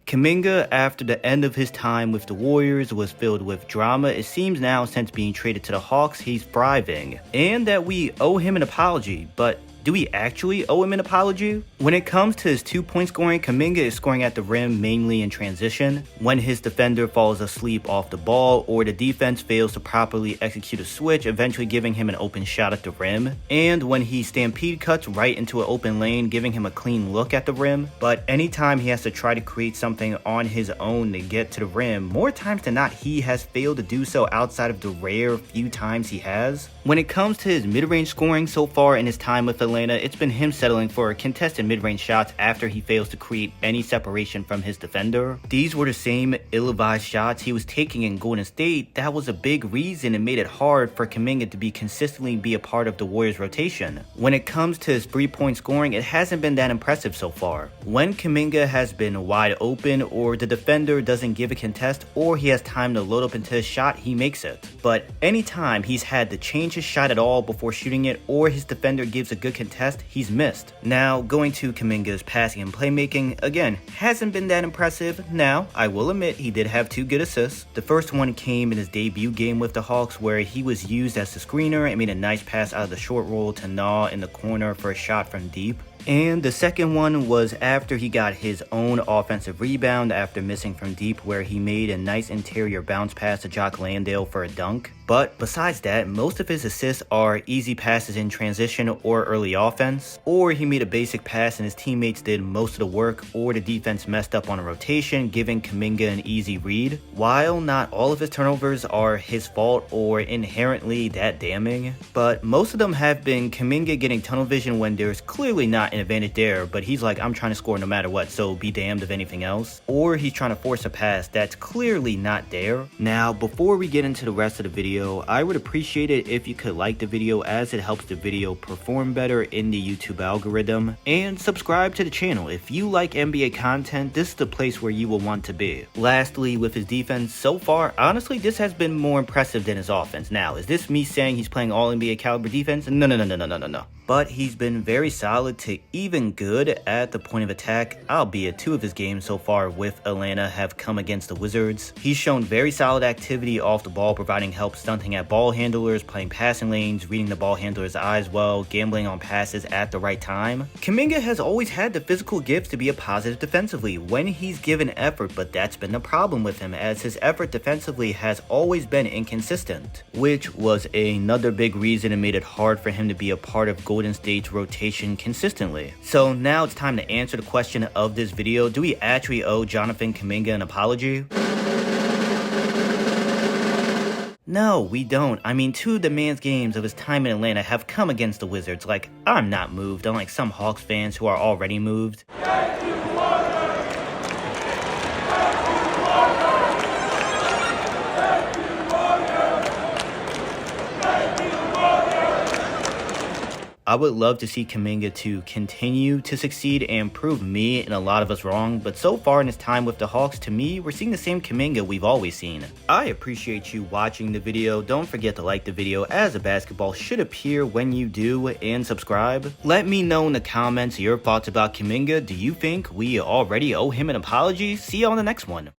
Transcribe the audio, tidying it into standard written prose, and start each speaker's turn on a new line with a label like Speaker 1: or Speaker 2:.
Speaker 1: Kuminga, after the end of his time with the Warriors was filled with drama, it seems now since being traded to the Hawks, he's thriving, and that we owe him an apology, but do we actually owe him an apology? When it comes to his 2-point scoring, Kuminga is scoring at the rim mainly in transition, when his defender falls asleep off the ball or the defense fails to properly execute a switch, eventually giving him an open shot at the rim, and when he stampede cuts right into an open lane, giving him a clean look at the rim. But anytime he has to try to create something on his own to get to the rim, more times than not he has failed to do so outside of the rare few times he has. When it comes to his mid-range scoring so far in his time with Atlanta, it's been him settling for contested mid-range shots after he fails to create any separation from his defender. These were the same ill-advised shots he was taking in Golden State. That was a big reason and made it hard for Kuminga to be consistently be a part of the Warriors rotation. When it comes to his 3-point scoring, it hasn't been that impressive so far. When Kuminga has been wide open or the defender doesn't give a contest or he has time to load up into his shot, he makes it. But anytime he's had to change his shot at all before shooting it or his defender gives a good contest, he's missed. Now, going to Kuminga's passing and playmaking, again, hasn't been that impressive. Now, I will admit he did have 2 good assists. The first one came in his debut game with the Hawks where he was used as the screener and made a nice pass out of the short roll to Nah in the corner for a shot from deep. And the second one was after he got his own offensive rebound after missing from deep where he made a nice interior bounce pass to Jock Landale for a dunk. But besides that, most of his assists are easy passes in transition or early offense, or he made a basic pass and his teammates did most of the work, or the defense messed up on a rotation, giving Kuminga an easy read. While not all of his turnovers are his fault or inherently that damning, but most of them have been Kuminga getting tunnel vision when there's clearly not an advantage there, but he's like, I'm trying to score no matter what, so be damned if anything else. Or he's trying to force a pass that's clearly not there. Now, before we get into the rest of the video, I would appreciate it if you could like the video as it helps the video perform better in the YouTube algorithm, and subscribe to the channel. If you like NBA content, this is the place where you will want to be. Lastly, with his defense, so far, honestly, this has been more impressive than his offense. Now, is this me saying he's playing all NBA caliber defense? No. But he's been very solid to even good at the point of attack, albeit 2 of his games so far with Atlanta have come against the Wizards. He's shown very solid activity off the ball, providing help stunting at ball handlers, playing passing lanes, reading the ball handler's eyes well, gambling on passes at the right time. Kuminga has always had the physical gifts to be a positive defensively when he's given effort, but that's been the problem with him as his effort defensively has always been inconsistent, which was another big reason and made it hard for him to be a part of Golden State's rotation consistently. So now it's time to answer the question of this video. Do we actually owe Jonathan Kuminga an apology? No, we don't. I mean, 2 of the man's games of his time in Atlanta have come against the Wizards. Like, I'm not moved, unlike some Hawks fans who are already moved. I would love to see Kuminga to continue to succeed and prove me and a lot of us wrong, but so far in his time with the Hawks, to me, we're seeing the same Kuminga we've always seen. I appreciate you watching the video. Don't forget to like the video as a basketball should appear when you do, and subscribe. Let me know in the comments your thoughts about Kuminga. Do you think we already owe him an apology? See you on the next one.